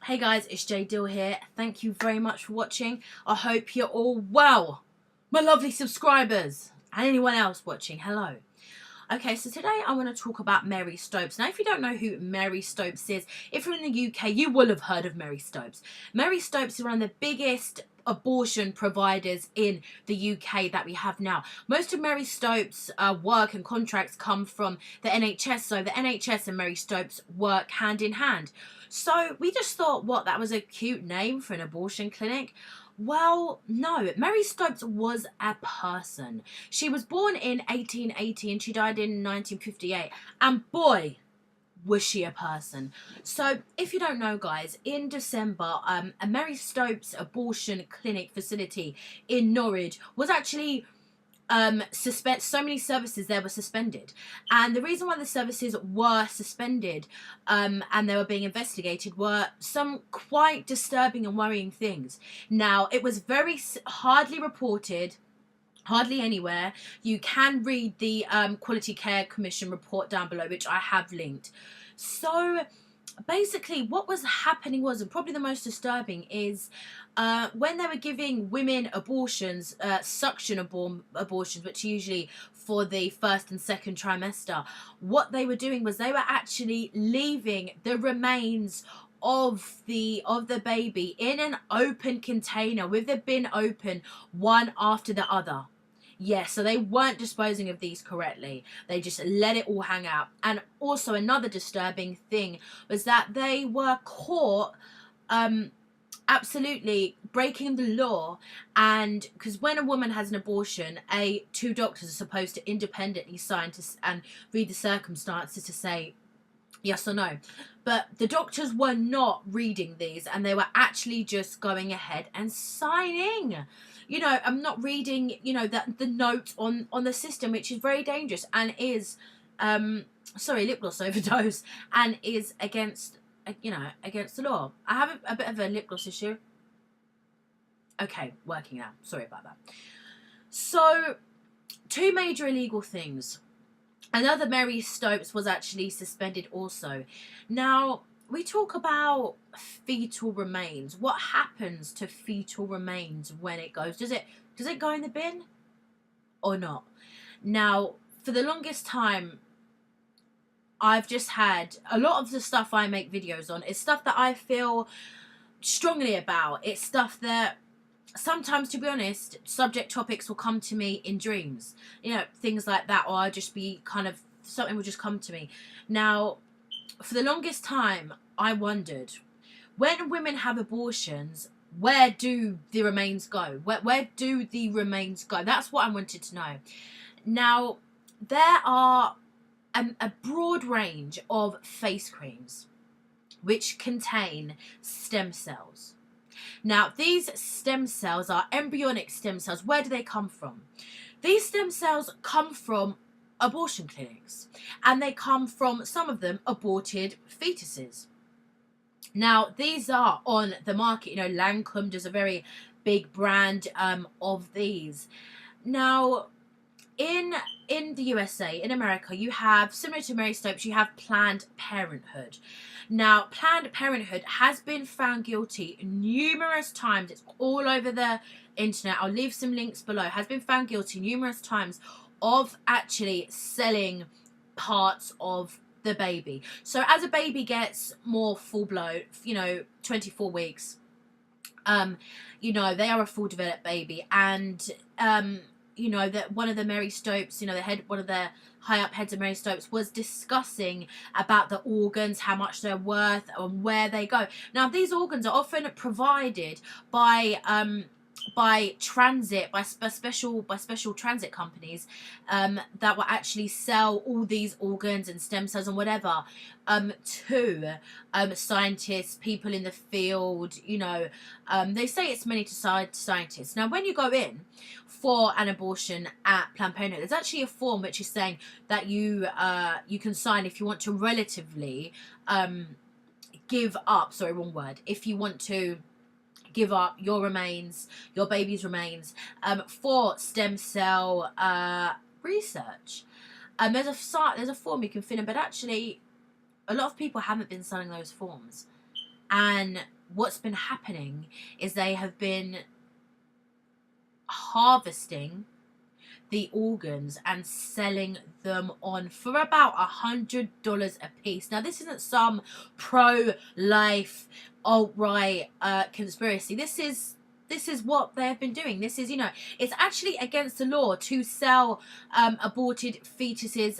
Hey guys, it's Jade, Dill here. Thank you very much for watching. I hope you're all well. My lovely subscribers and anyone else watching, hello. Okay, so today I want to talk about Mary Stopes. Now, if you don't know who Mary Stopes is, if you're in the UK, you will have heard of Mary Stopes. Mary Stopes is one of the biggest abortion providers in the UK that we have now. Most of Mary Stopes' work and contracts come from the NHS, so the NHS and Mary Stopes work hand in hand. So we just thought, what, that was a cute name for an abortion clinic? Well, no, Mary Stopes was a person. She was born in 1880 and she died in 1958. And boy, was she a person. So, if you don't know, guys, in December, a Mary Stopes abortion clinic facility in Norwich was actually so many services there were suspended, and the reason why the services were suspended and they were being investigated were some quite disturbing and worrying things. Now, it was very hardly reported, hardly anywhere. You can read the Quality Care Commission report down below, which I have linked. So basically what was happening was, and probably the most disturbing, is when they were giving women abortions, suction abortions, which are usually for the first and second trimester, what they were doing was they were actually leaving the remains of the baby in an open container with the bin open, one after the other. Yes, so they weren't disposing of these correctly. They just let it all hang out. And also another disturbing thing was that they were caught absolutely breaking the law. And because when a woman has an abortion, two doctors are supposed to independently sign and read the circumstances to say yes or no. But the doctors were not reading these, and they were actually just going ahead and signing. You know, I'm not reading, you know, the note on the system, which is very dangerous and is, lip gloss overdose, and is against, against the law. I have a bit of a lip gloss issue. Okay, working now. Sorry about that. So, two major illegal things. Another Mary Stopes was actually suspended also. Now, we talk about fetal remains. What happens to fetal remains when it goes? Does it go in the bin or not? Now, for the longest time, I've just had a lot of the stuff I make videos on is stuff that I feel strongly about. It's stuff that sometimes, to be honest, subject topics will come to me in dreams, you know, things like that, or I'll just be something will just come to me. Now, for the longest time, I wondered, when women have abortions, where do the remains go? Where do the remains go? That's what I wanted to know. Now, there are a broad range of face creams which contain stem cells. Now, these stem cells are embryonic stem cells. Where do they come from? These stem cells come from abortion clinics, and they come from, some of them, aborted fetuses. Now, these are on the market. You know, Lancome does a very big brand of these. Now, in the USA, in America, you have, similar to Mary Stopes, you have Planned Parenthood. Now, Planned Parenthood has been found guilty numerous times. It's all over the internet. I'll leave some links below. Has been found guilty numerous times of actually selling parts of the baby. So as a baby gets more full blown, 24 weeks, they are a full developed baby. And, that one of the Mary Stopes, one of the high up heads of Mary Stopes was discussing about the organs, how much they're worth and where they go. Now, these organs are often provided by special transit companies that will actually sell all these organs and stem cells and whatever to scientists, people in the field. They say it's money to scientists. Now, when you go in for an abortion at Planned Parenthood, there's actually a form which is saying that you can sign if you want to relatively give up. Sorry, wrong word. If you want to give up your remains, your baby's remains, for stem cell research. There's a form you can fill in, but actually, a lot of people haven't been signing those forms. And what's been happening is they have been harvesting the organs and selling them on for about $100 a piece. Now, this isn't some pro-life alt-right conspiracy. This is what they've been doing. This is, it's actually against the law to sell aborted fetuses,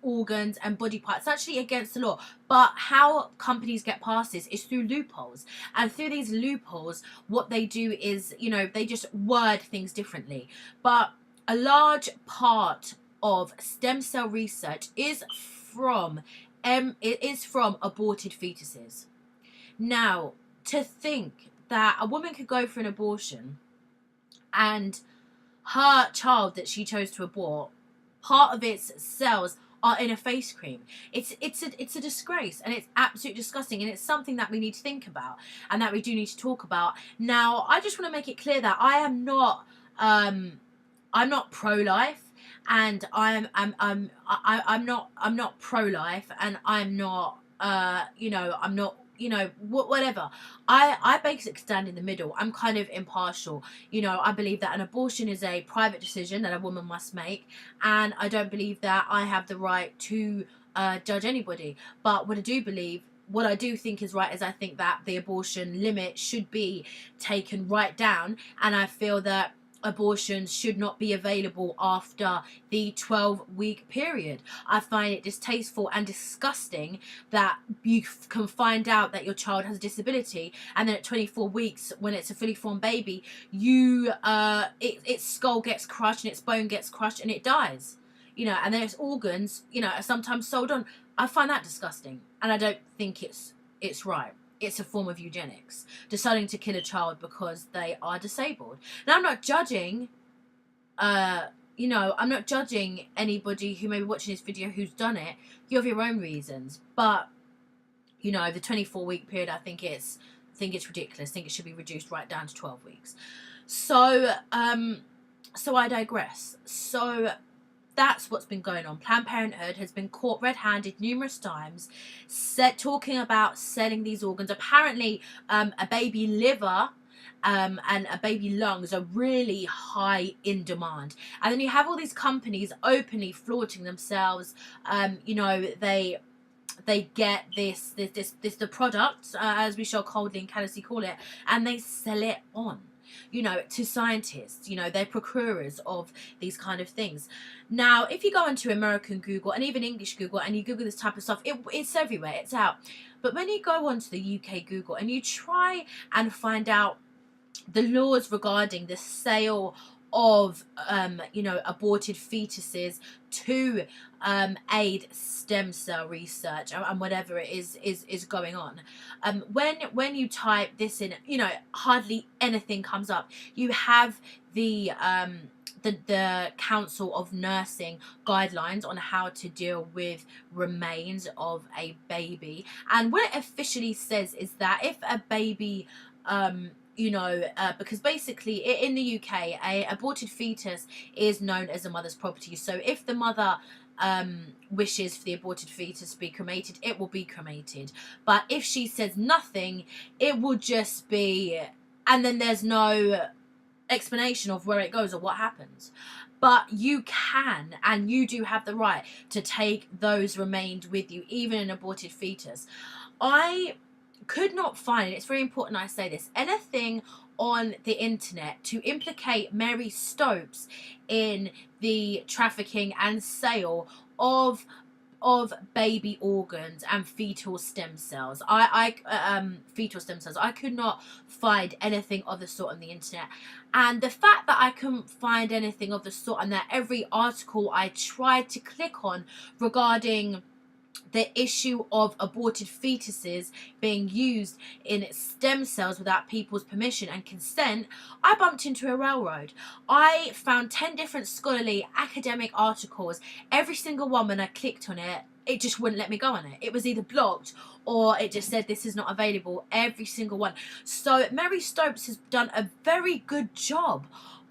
organs and body parts. It's actually against the law. But how companies get past this is through loopholes. And through these loopholes, what they do is, they just word things differently. But a large part of stem cell research is from aborted fetuses. Now, to think that a woman could go for an abortion and her child that she chose to abort, part of its cells are in a face cream. It's a disgrace, and it's absolutely disgusting, and it's something that we need to think about and that we do need to talk about. Now, I just want to make it clear that I'm not pro-life, and I'm not pro-life, and I'm not I'm not whatever. I basically stand in the middle. I'm kind of impartial. I believe that an abortion is a private decision that a woman must make, and I don't believe that I have the right to judge anybody. But what I do think is right is I think that the abortion limit should be taken right down, and I feel that abortions should not be available after the 12-week period. I find it distasteful and disgusting that you can find out that your child has a disability, and then at 24 weeks, when it's a fully formed baby, its skull gets crushed and its bone gets crushed and it dies. And then its organs, are sometimes sold on. I find that disgusting, and I don't think it's right. It's a form of eugenics, deciding to kill a child because they are disabled. Now, I'm not judging, I'm not judging anybody who may be watching this video who's done it. You have your own reasons, but the 24-week period, I think it's ridiculous. I think it should be reduced right down to 12 weeks. So I digress. So that's what's been going on. Planned Parenthood has been caught red-handed numerous times, talking about selling these organs. Apparently, a baby liver and a baby lungs are really high in demand. And then you have all these companies openly flaunting themselves. They get the product, as we shall coldly and callously call it, and they sell it on. To scientists. They're procurers of these kind of things. Now, if you go into American Google and even English Google and you Google this type of stuff, it's everywhere, it's out. But when you go onto the UK Google and you try and find out the laws regarding the sale of aborted fetuses to aid stem cell research and whatever it is going on, when you type this in, hardly anything comes up. You have the Council of Nursing guidelines on how to deal with remains of a baby, and what it officially says is that if a baby because basically in the UK, a aborted fetus is known as a mother's property. So if the mother wishes for the aborted fetus to be cremated, it will be cremated. But if she says nothing, it will just be, and then there's no explanation of where it goes or what happens. But you can, and you do have the right to take those remains with you, even an aborted fetus. I could not find, and it's very important I say this, anything on the internet to implicate Mary Stopes in the trafficking and sale of baby organs and fetal stem cells. Fetal stem cells. I could not find anything of the sort on the internet. And the fact that I couldn't find anything of the sort, and that every article I tried to click on regarding the issue of aborted fetuses being used in stem cells without people's permission and consent, I bumped into a railroad. I found 10 different scholarly academic articles. Every single one, when I clicked on it, it just wouldn't let me go on it. It was either blocked or it just said this is not available, every single one. So Mary Stopes has done a very good job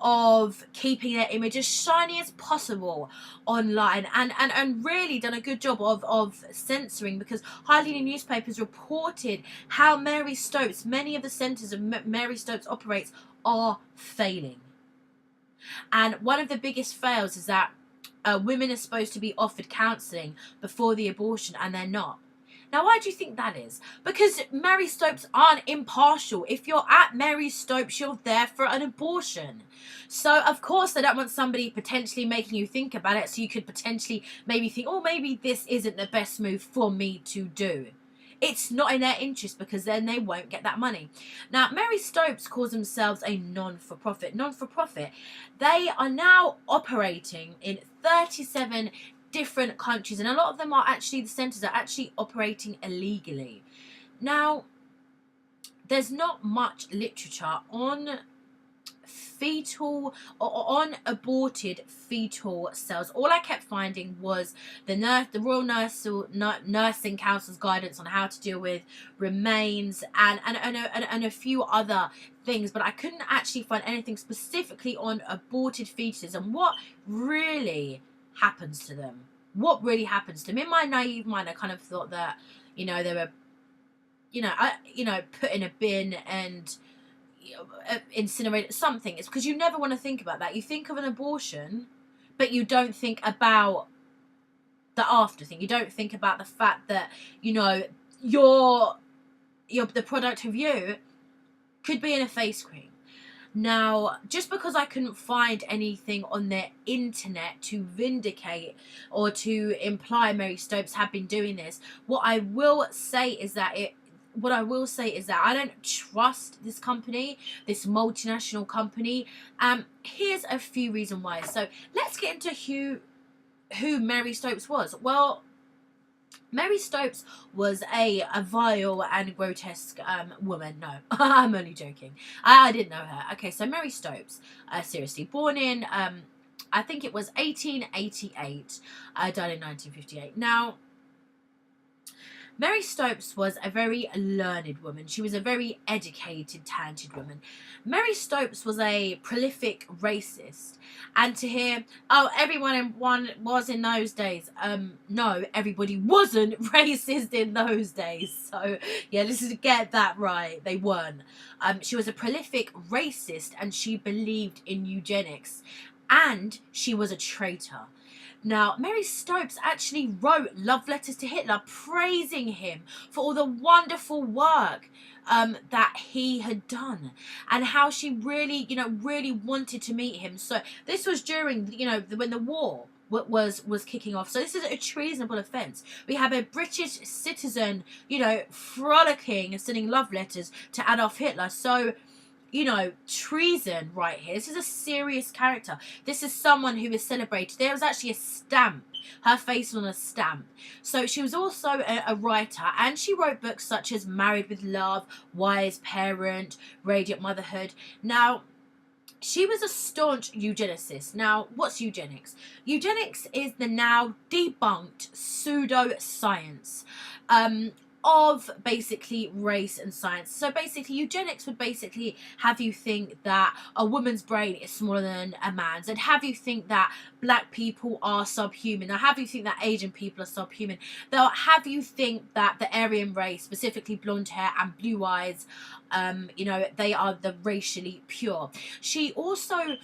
of keeping their image as shiny as possible online, and really done a good job of censoring, because hardly any newspapers reported how Mary Stopes, many of the centres of Mary Stopes operates, are failing. And one of the biggest fails is that women are supposed to be offered counselling before the abortion, and they're not. Now, why do you think that is? Because Mary Stopes aren't impartial. If you're at Mary Stopes, you're there for an abortion. So, of course, they don't want somebody potentially making you think about it, so you could potentially maybe think, oh, maybe this isn't the best move for me to do. It's not in their interest, because then they won't get that money. Now, Mary Stopes calls themselves a non-for-profit. Non-for-profit. They are now operating in 37 different countries, and a lot of them are actually, the centres are actually operating illegally. Now, there's not much literature on fetal or on aborted fetal cells. All I kept finding was the Royal Nursing Council's guidance on how to deal with remains and a few other things, but I couldn't actually find anything specifically on aborted fetuses and what really happens to them. What really happens to them? In my naive mind, I kind of thought that, they were, put in a bin and incinerate something. It's because you never want to think about that. You think of an abortion, but you don't think about the after thing. You don't think about the fact that, the product of you could be in a face cream. Now, just because I couldn't find anything on the internet to vindicate or to imply Mary Stopes had been doing this, what I will say is that I don't trust this company, this multinational company. Here's a few reasons why. So let's get into who Mary Stopes was. Well, Mary Stopes was a vile and grotesque woman. No, I'm only joking. I didn't know her. Okay, so Mary Stopes, seriously, born in, I think it was 1888, died in 1958. Now, Mary Stopes was a very learned woman. She was a very educated, talented woman. Mary Stopes was a prolific racist. And to hear, oh, everyone was in those days. No, everybody wasn't racist in those days. So, yeah, let's get that right. They weren't. She was a prolific racist, and she believed in eugenics. And she was a traitor. Now, Mary Stopes actually wrote love letters to Hitler praising him for all the wonderful work that he had done, and how she really, really wanted to meet him. So this was during, when the war was kicking off. So this is a treasonable offence. We have a British citizen, frolicking and sending love letters to Adolf Hitler. So, treason right here. This is a serious character. This is someone who is celebrated. There was actually a stamp, her face on a stamp. So she was also a writer, and she wrote books such as Married with Love, Wise Parent, Radiant Motherhood. Now, she was a staunch eugenicist. Now, what's eugenics? Eugenics is the now debunked pseudoscience of basically race and science. So basically, eugenics would basically have you think that a woman's brain is smaller than a man's, and have you think that black people are subhuman, or have you think that Asian people are subhuman. They'll have you think that the Aryan race, specifically blonde hair and blue eyes, they are the racially pure. She also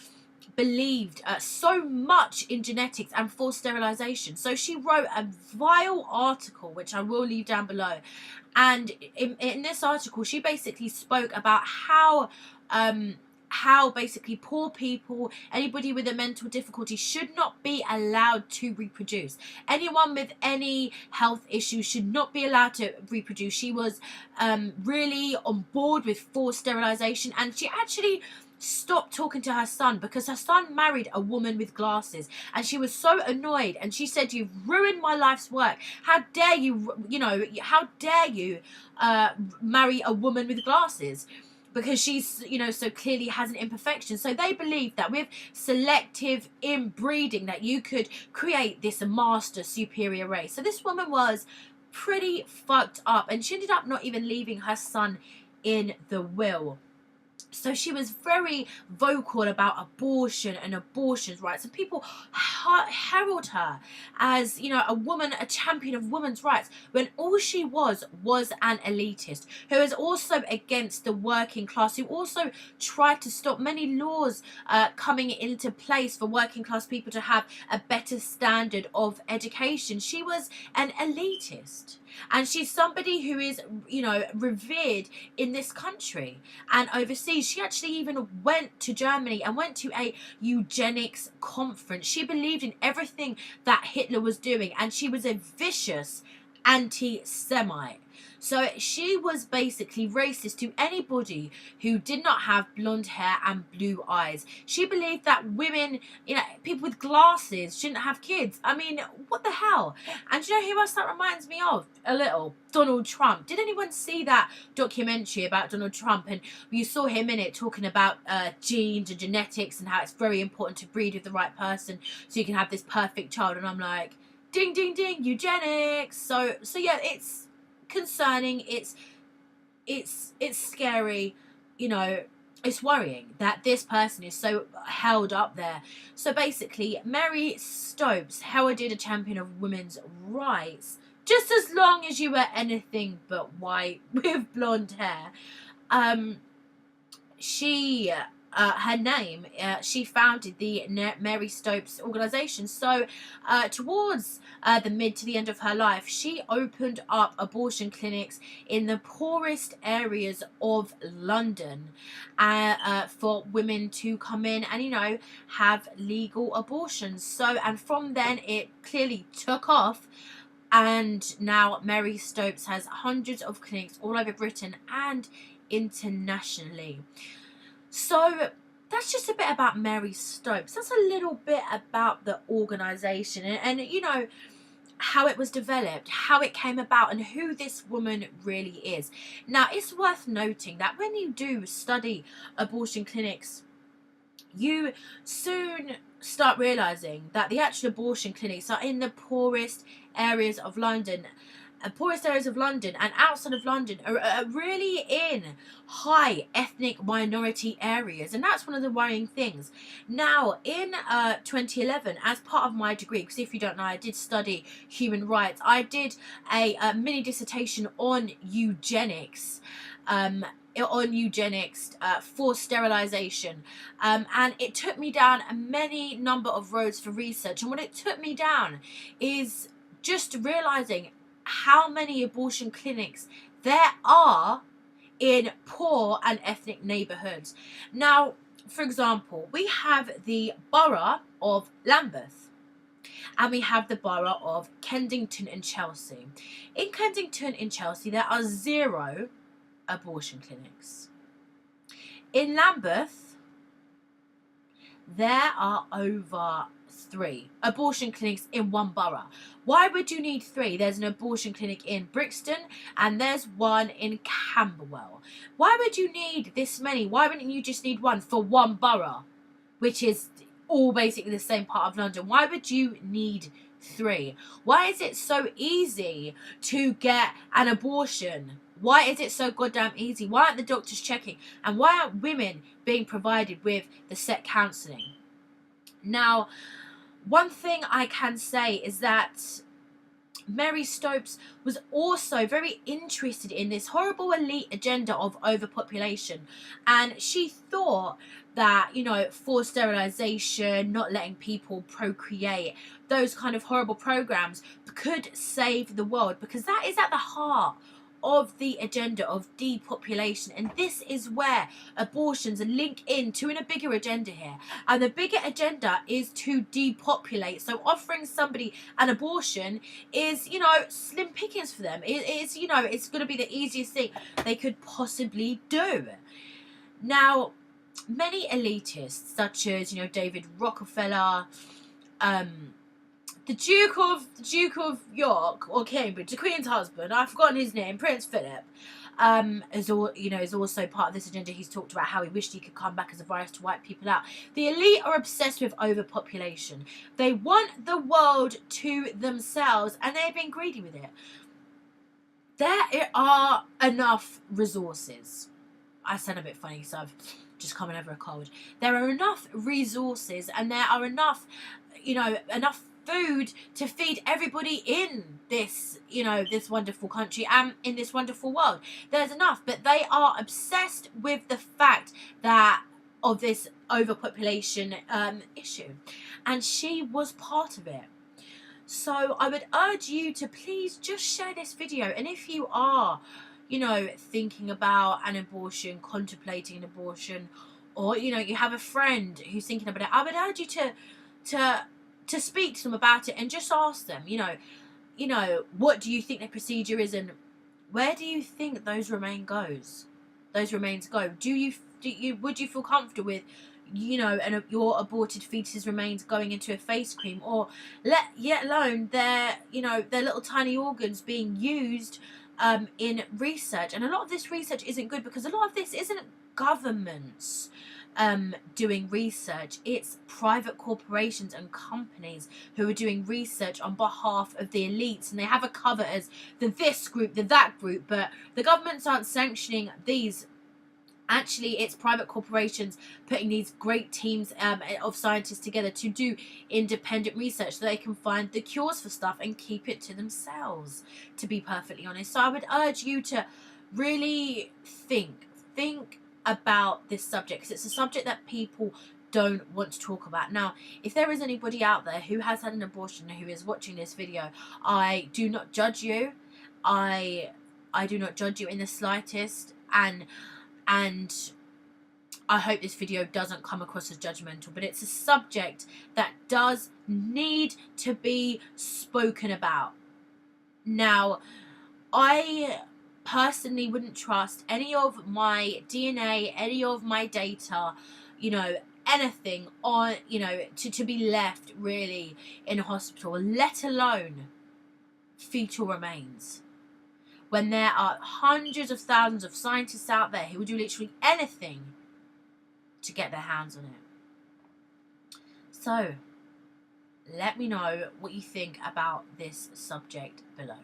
believed so much in genetics and forced sterilization. So she wrote a vile article, which I will leave down below. And in this article, she basically spoke about how basically poor people, anybody with a mental difficulty, should not be allowed to reproduce. Anyone with any health issues should not be allowed to reproduce. She was really on board with forced sterilization, and she actually stopped talking to her son because her son married a woman with glasses, and she was so annoyed, and she said, "You've ruined my life's work. How dare you, how dare you marry a woman with glasses?" because she's, you know, so clearly has an imperfection. So they believe that with selective inbreeding that you could create this master superior race. So this woman was pretty fucked up, and she ended up not even leaving her son in the will. So she was very vocal about abortion and abortion's rights, and people herald her as, you know, a woman, a champion of women's rights, when all she was an elitist who is also against the working class, who also tried to stop many laws coming into place for working class people to have a better standard of education. She was an elitist. And she's somebody who is, you know, revered in this country and overseas. She actually even went to Germany and went to a eugenics conference. She believed in everything that Hitler was doing, and she was a vicious anti-Semite. So she was basically racist to anybody who did not have blonde hair and blue eyes. She believed that women, you know, people with glasses shouldn't have kids. I mean, what the hell? And do you know who else that reminds me of? A little. Donald Trump. Did anyone see that documentary about Donald Trump? And you saw him in it talking about genes and genetics and how it's very important to breed with the right person so you can have this perfect child. And I'm like, ding, ding, ding, eugenics. So yeah, it's concerning, it's scary, you know, it's worrying that this person is so held up there. So basically, Mary Stopes heralded a champion of women's rights just as long as you were anything but white with blonde hair. Her name, she founded the Mary Stopes organisation. So towards the mid to the end of her life, she opened up abortion clinics in the poorest areas of London for women to come in and, you know, have legal abortions. So, and from then it clearly took off. And now Mary Stopes has hundreds of clinics all over Britain and internationally. So that's just a bit about Mary Stopes. That's a little bit about the organisation and you know, how it was developed, how it came about, and who this woman really is. Now, it's worth noting that when you do study abortion clinics, you soon start realising that the actual abortion clinics are in the poorest areas of London. And outside of London are really in high ethnic minority areas, and that's one of the worrying things. Now, in 2011, as part of my degree, because if you don't know, I did study human rights, I did a mini dissertation on eugenics. For sterilisation, and it took me down a many number of roads for research, and what it took me down is just realising how many abortion clinics there are in poor and ethnic neighbourhoods. Now, for example, we have the borough of Lambeth and we have the borough of Kensington and Chelsea. In Kensington and Chelsea, there are 0 abortion clinics. In Lambeth, there are over 3 abortion clinics in one borough. Why would you need 3? There's an abortion clinic in Brixton and there's one in Camberwell. Why would you need this many? Why wouldn't you just need one for one borough, which is all basically the same part of London? Why would you need 3? Why is it so easy to get an abortion? Why is it so goddamn easy? Why aren't the doctors checking? And why aren't women being provided with the set counselling? Now, one thing I can say is that Mary Stopes was also very interested in this horrible elite agenda of overpopulation, and she thought that, you know, forced sterilisation, not letting people procreate, those kind of horrible programs could save the world, because that is at the heart of the agenda of depopulation. And this is where abortions link into in a bigger agenda here, and the bigger agenda is to depopulate. So offering somebody an abortion is, you know, slim pickings for them. It's, you know, it's going to be the easiest thing they could possibly do. Now, many elitists such as, you know, David Rockefeller, the Duke of York or Cambridge, the Queen's husband, I've forgotten his name, Prince Philip, is all, is also part of this agenda. He's talked about how he wished he could come back as a virus to wipe people out. The elite are obsessed with overpopulation. They want the world to themselves, and they've been greedy with it. There are enough resources. I sound a bit funny, so I've just coming over a cold. There are enough resources, and there are enough, enough food to feed everybody in this, this wonderful country and in this wonderful world. There's enough, but they are obsessed with the fact that of this overpopulation issue, and she was part of it. So I would urge you to please just share this video, and if you are, thinking about an abortion, contemplating an abortion, or you have a friend who's thinking about it, I would urge you to speak to them about it and just ask them, what do you think the procedure is, and where do you think those remains go? Would you feel comfortable with, and your aborted fetus's remains going into a face cream, or yet alone their little tiny organs being used in research? And a lot of this research isn't good, because a lot of this isn't governments doing research. It's private corporations and companies who are doing research on behalf of the elites, and they have a cover as the this group, the that group, but the governments aren't sanctioning these. Actually, it's private corporations putting these great teams of scientists together to do independent research so they can find the cures for stuff and keep it to themselves, to be perfectly honest. So I would urge you to really think about this subject, because it's a subject that people don't want to talk about. Now, if there is anybody out there who has had an abortion who is watching this video, I do not judge you. I do not judge you in the slightest, and I hope this video doesn't come across as judgmental, but it's a subject that does need to be spoken about. Now, I personally wouldn't trust any of my DNA, any of my data, anything on, to be left really in a hospital, let alone fetal remains, when there are hundreds of thousands of scientists out there who will do literally anything to get their hands on it. So, let me know what you think about this subject below.